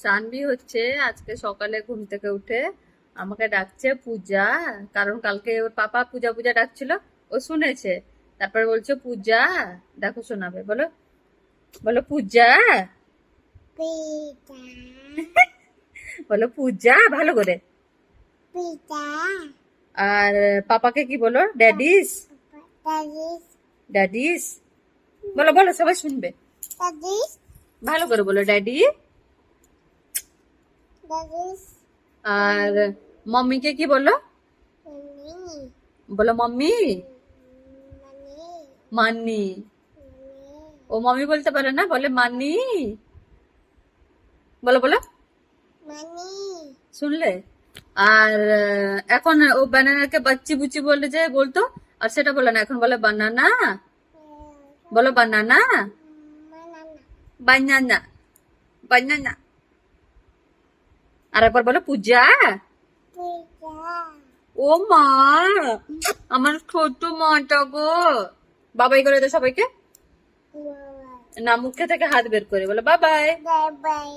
সানভি হচ্ছে আজকে সকালে ঘুম থেকে উঠে আমাকে ডাকছে পূজা। কারণ কালকে ওর পাপা পূজা পূজা ডাকছিল, ও শুনেছে। তারপর বলছে পূজা, দেখো শোনাবে, বলো বলো পূজা, পিতা বলো পূজা ভালো করে। পিতা আর পাপাকে কি বলো? ড্যাডিস, দাদিস ড্যাডিস বলো, বলো সবাই শুনবে। দাদিস ভালো করে বলো ড্যাডি। দাদিস আর মম্মিকে কি বলো? মানি বলো মাম্মি। মানি মান্নি। মানি ও মাম্মি বলতে পারে না, বলে মান্নি। বলো বলো, মানি শুনলে? আর এখন ও ব্যানানাকে বাচ্চি বুচি বলে যে বলতো, আর সেটা বলে না, এখন বলে বানানা। বলো বানানা, মানানা বানানা, বানানা। আর একবার বলো পূজা। পিতা ও মা, আমার ছোট মাটা গো। বাবাই করে দে সবাইকে। বাবা না, মুখে থেকে হাত বের করে বলো বাবাই। Bye bye